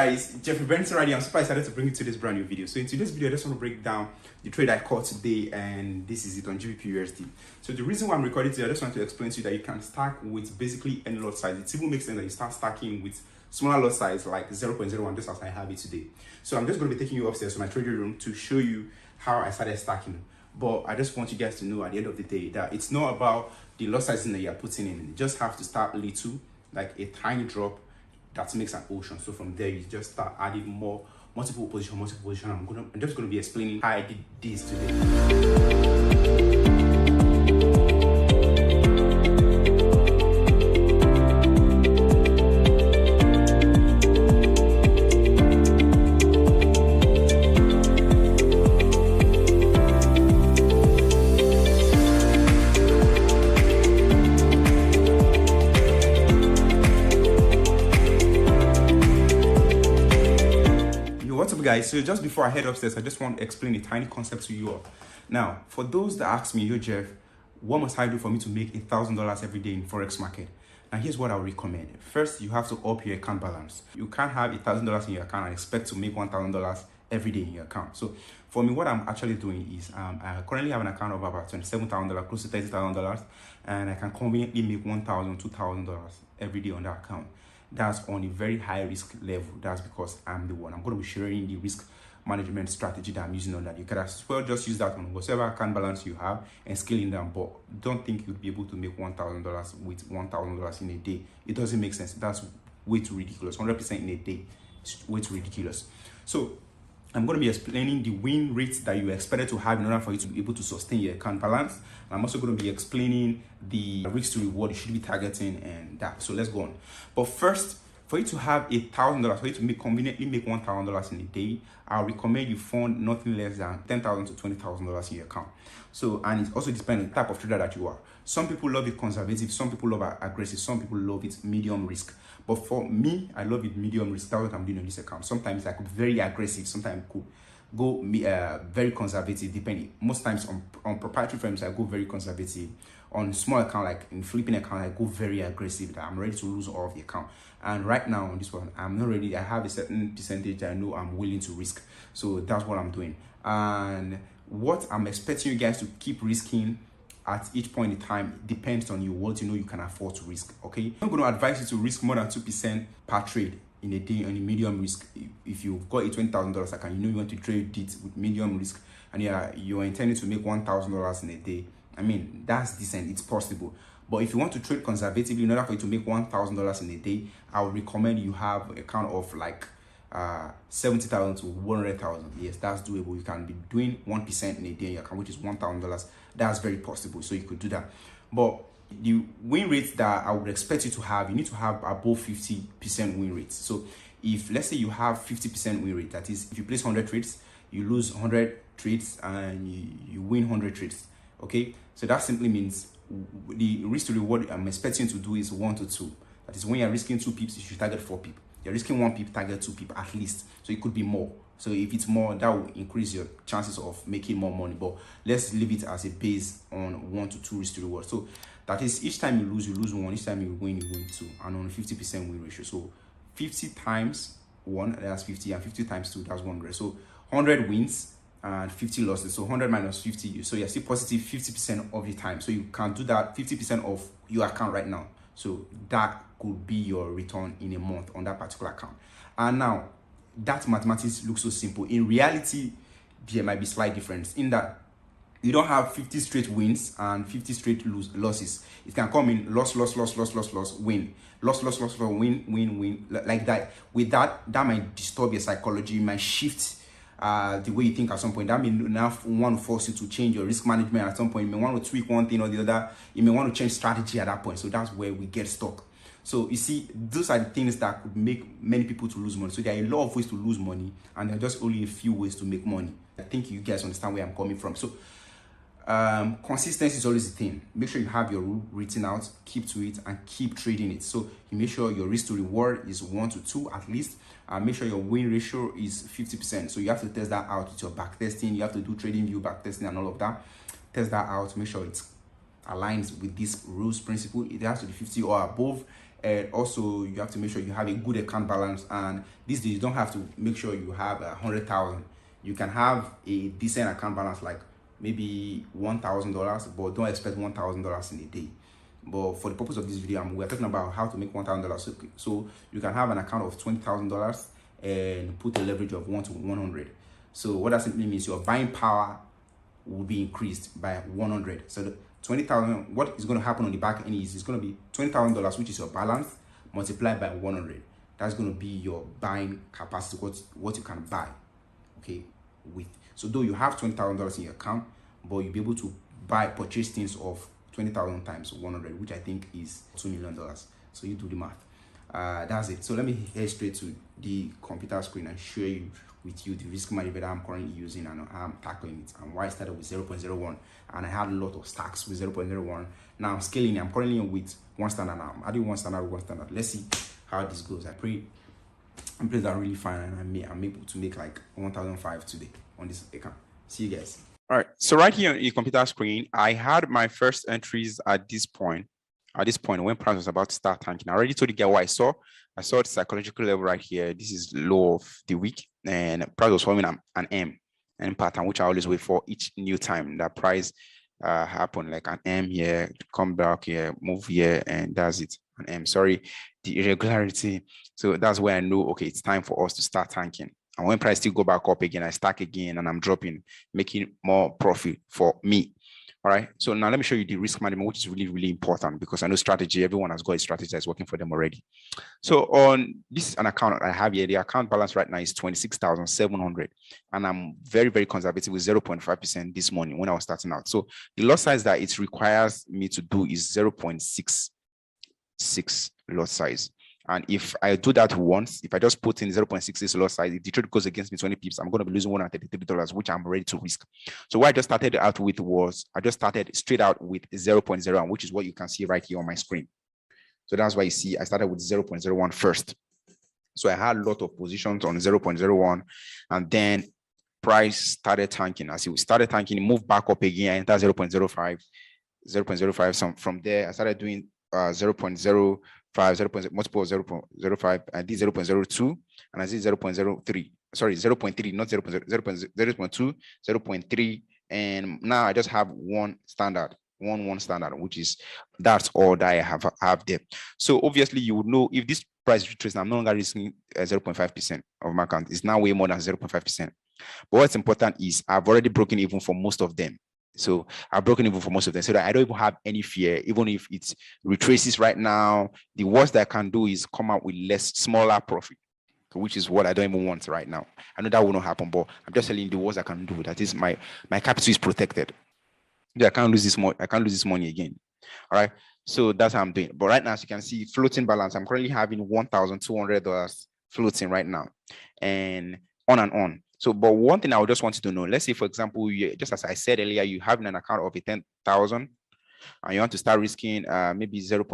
guys, Jeffrey Benson right here. I'm super excited to bring you to this brand new video. So in today's video, I just want to break down the trade I caught today, and this is it on GBP/USD. So the reason why I'm recording today, I just want to explain to you that you can stack with basically any lot size. It even makes sense that you start stacking with smaller lot size like 0.01, just as I have it today. So I'm just going to be taking you upstairs to my trading room to show you how I started stacking. But I just want you guys to know at the end of the day that it's not about the lot sizing that you're putting in. You just have to start little, like a tiny drop that makes an ocean. So from there you just start adding multiple position. I'm just going to be explaining how I did this today. What's up, guys? So just before I head upstairs, I just want to explain a tiny concept to you all. Now, for those that ask me, yo Jeff, what must I do for me to make $1,000 every day in Forex market? Now here's what I would recommend. First, you have to up your account balance. You can't have $1,000 in your account and expect to make $1,000 every day in your account. So for me, what I'm actually doing is I currently have an account of about $27,000, close to $30,000, and I can conveniently make $1,000, $2,000 every day on that account. That's on a very high risk level. That's because I'm the one. I'm going to be sharing the risk management strategy that I'm using on that. You can as well just use that on whatever account balance you have and scaling them. But don't think you'd be able to make $1,000 with $1,000 in a day. It doesn't make sense. That's way too ridiculous. 100% in a day is way too ridiculous. So I'm going to be explaining the win rates that you expected to have in order for you to be able to sustain your account balance. And I'm also going to be explaining the risk to reward you should be targeting and that. So let's go on. But first, for you to have $1,000, for you to conveniently make $1,000 in a day, I'll recommend you fund nothing less than $10,000 to $20,000 in your account. So, and it also depends on the type of trader that you are. Some people love it conservative, some people love it aggressive, some people love it medium risk. But for me, I love it medium risk. That's what I'm doing on this account. Sometimes I could be very aggressive, sometimes I could go very conservative, depending. Most times on proprietary firms, I go very conservative. On small account, like in flipping account, I go very aggressive. That I'm ready to lose all of the account. And right now on this one, I'm not ready. I have a certain percentage that I know I'm willing to risk. So that's what I'm doing. And what I'm expecting you guys to keep risking at each point in time depends on you, what you know you can afford to risk. Okay, I'm going to advise you to risk more than 2% per trade in a day on a medium risk. If you've got a $20,000 account, you know you want to trade it with medium risk, and you're intending to make $1,000 in a day. I mean, that's decent, it's possible. But if you want to trade conservatively in order for you to make $1,000 in a day, I would recommend you have a count of like 70,000 to 100,000. Yes, that's doable. You can be doing 1% in a day in your account, which is $1,000. That's very possible. So you could do that. But the win rate that I would expect you to have, you need to have above 50% win rate. So if let's say you have 50% win rate, that is, if you place 100 trades, you lose 100 trades and you win 100 trades. Okay, so that simply means the risk to reward I'm expecting to do is 1 to 2. That is, when you're risking 2 pips, you should target 4 pips. You're risking 1 pip, target 2 pip at least. So it could be more. So if it's more, that will increase your chances of making more money. But let's leave it as a base on 1 to 2 risk to reward. So that is, each time you lose 1. Each time you win 2. And on a 50% win ratio. So 50 times 1, that's 50, and 50 times 2, that's 100. So 100 wins and 50 losses. So 100 minus 50, so you're still positive 50% of the time. So you can do that 50% of your account right now. So that could be your return in a month on that particular account. And now that mathematics looks so simple. In reality, there might be slight difference in that you don't have 50 straight wins and 50 straight losses. It can come in loss, win, loss, win, like that. With that might disturb your psychology, might shift the way you think at some point. That may now want to force you to change your risk management at some point. You may want to tweak one thing or the other. You may want to change strategy at that point. So that's where we get stuck. So you see, those are the things that could make many people to lose money. So there are a lot of ways to lose money, and there are just only a few ways to make money. I think you guys understand where I'm coming from. So consistency is always the thing. Make sure you have your rule written out, keep to it, and keep trading it. So you make sure your risk to reward is 1 to 2 at least. Make sure your win ratio is 50%. So you have to test that out with your back testing. You have to do trading view back testing and all of that. Test that out. Make sure it aligns with this rules principle. It has to be 50 or above. And also you have to make sure you have a good account balance. And these days you don't have to make sure you have 100,000. You can have a decent account balance, like maybe $1,000, but don't expect $1,000 in a day. But for the purpose of this video, we're talking about how to make $1,000. So you can have an account of $20,000 and put a leverage of 1 to 100. So what that simply means, your buying power will be increased by 100. So the 20,000, what is going to happen on the back end is it's going to be $20,000, which is your balance, multiplied by 100. That's going to be your buying capacity, what you can buy, okay, with. So though you have $20,000 in your account, but you'll be able to purchase things of 20,000 times 100, which I think is $2 million. So you do the math. That's it. So let me head straight to the computer screen and show you with you the risk management I'm currently using and how I'm tackling it, and why I started with 0.01 and I had a lot of stacks with 0.01. Now I'm scaling. I'm currently with one standard now. I'm adding one standard with one standard. Let's see how this goes. I pray I'm plays are really fine, and I'm able to make like 1,005 today on this account. See you guys. All right, so right here on the computer screen, I had my first entries at this point. At this point, when price was about to start tanking, I already told you guys what I saw. I saw the psychological level right here. This is low of the week, and price was forming an M pattern, which I always wait for each new time that price happen, like an M here, come back here, move here, and that's it. An M. Sorry, the irregularity. So that's where I know, okay, it's time for us to start tanking. And when price still go back up again, I stack again, and I'm dropping, making more profit for me. All right. So now let me show you the risk management, which is really, really important, because I know strategy, everyone has got a strategy that's working for them already. So on this is an account I have here. The account balance right now is 26,700. And I'm very, very conservative with 0.5% this morning when I was starting out. So the lot size that it requires me to do is 0.66 lot size. And if I do that once, if I just put in 0.66 lot size, if the trade goes against me 20 pips, I'm going to be losing $133, which I'm ready to risk. So what I just started out with was, I just started straight out with 0.01, which is what you can see right here on my screen. So that's why you see I started with 0.01 first. So I had a lot of positions on 0.01, and then price started tanking. As it started tanking, it moved back up again, I entered 0.05. So from there, I started doing 0.05, multiple 0.05, I did 0.02, and I did 0.03. Sorry, 0.3, not 0.02, 0.3, and now I just have one standard, one standard, which is that's all that I have there. So obviously you would know if this price retraces, I'm no longer risking 0.5% of my account. It's now way more than 0.5%. But what's important is I've already broken even for most of them. So I've broken even for most of them, so that I don't even have any fear. Even if it retraces right now, the worst that I can do is come out with smaller profit, which is what I don't even want right now. I know that will not happen, but I'm just telling you the worst I can do. That is my capital is protected. I can't lose this money again. All right. So that's how I'm doing. But right now, as you can see, floating balance, I'm currently having $1,200 floating right now, and on and on. So, but one thing I would just want you to know, let's say, for example, just as I said earlier, you have an account of 10,000 and you want to start risking maybe 0.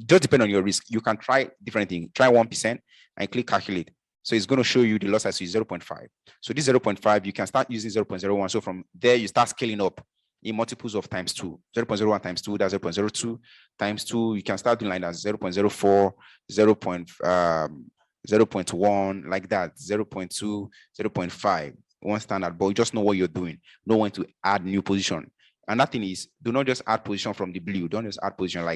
Just depend on your risk. You can try different things. Try 1% and click calculate. So it's going to show you the loss size is 0.5. So this 0.5, you can start using 0.01. So from there, you start scaling up in multiples of times 2. 0.01 times 2, that's 0.02 times 2. You can start doing like that, 0.04, 0.1, like that, 0.2, 0.5, one standard, but you just know what you're doing. Know when to add new position. And that thing is, do not just add position from the blue. Don't just add position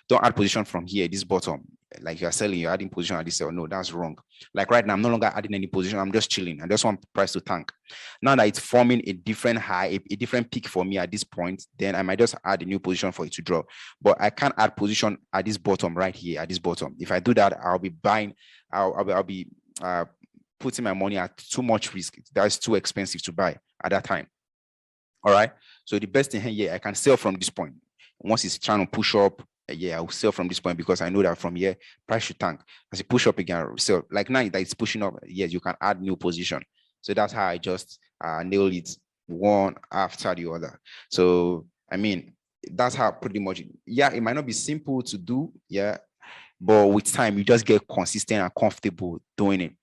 don't add position from here, this bottom. Like you're selling, you're adding position at this cell. No, that's wrong. Like right now, I'm no longer adding any position. I'm just chilling. I just want price to tank. Now that it's forming a different high, a different peak for me at this point, then I might just add a new position for it to drop. But I can't add position at this bottom right here, at this bottom. If I do that, I'll be buying, I'll be putting my money at too much risk. That's too expensive to buy at that time. All right. So the best thing here, I can sell from this point. Once it's trying to push up, yeah, I'll sell from this point because I know that from here, price should tank. As it push up again, I'll sell. Like now that it's pushing up, yes, you can add new position. So that's how I just nail it one after the other. So, I mean, that's how pretty much, yeah, it might not be simple to do, yeah, but with time, you just get consistent and comfortable doing it.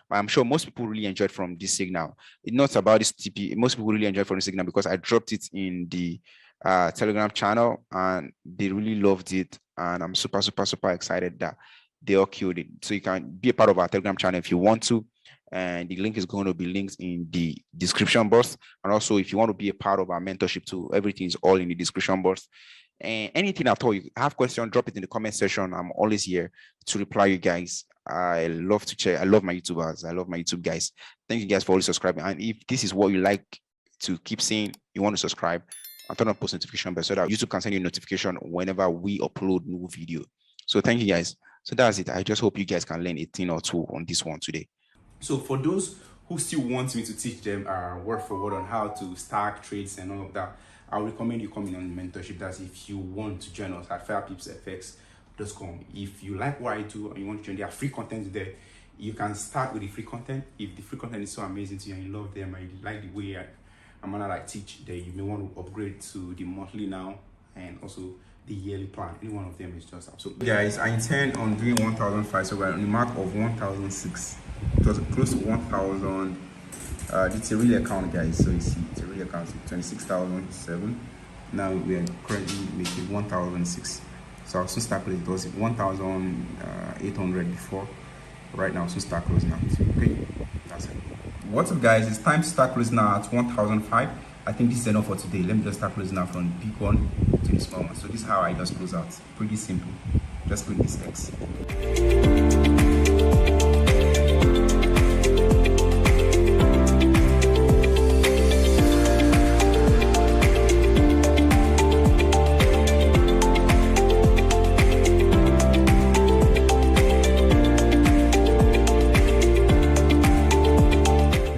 I'm sure most people really enjoyed from this signal. It's not about this TP. Most people really enjoyed from the signal because I dropped it in the Telegram channel and they really loved it. And I'm super, super, super excited that they all killed it. So you can be a part of our Telegram channel if you want to. And the link is going to be linked in the description box. And also, if you want to be a part of our mentorship too, everything is all in the description box. And anything at all, you have questions, drop it in the comment section. I'm always here to reply you guys. I love to check. I love my YouTubers. I love my YouTube guys. Thank you guys for always subscribing. And if this is what you like to keep seeing, you want to subscribe and turn on post notification bell so that YouTube can send you a notification whenever we upload new video. So thank you guys. So that's it. I just hope you guys can learn a thing or two on this one today. So for those who still want me to teach them word for word on how to stack trades and all of that, I would recommend you coming on mentorship. That's if you want to join us at firepipsfx.com. If you like what I do and you want to join, there are free content there. You can start with the free content. If the free content is so amazing to you and you love them and you like the way I'm gonna like teach, then you may want to upgrade to the monthly now and also the yearly plan. Any one of them is just absolutely. Guys, I intend on doing 1,005, so we're on the mark of 1,006. It was close to 1,000. It's a real account, guys. So you see, it's a real account. 26,007. Now we are currently making 1,006. So I'll soon start closing. It was 1,800 before. Right now, soon start closing out. Okay, that's it. What's up, guys? It's time to start closing now at 1,005. I think this is enough for today. Let me just start closing out from the big one to the small one. So this is how I just close out. Pretty simple. Just click this X.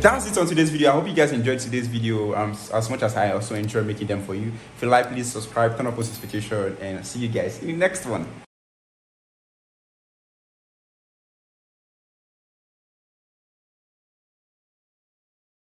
That's it on today's video. I hope you guys enjoyed today's video as much as I also enjoy making them for you. If you like, please subscribe, turn on post notification, and see you guys in the next one.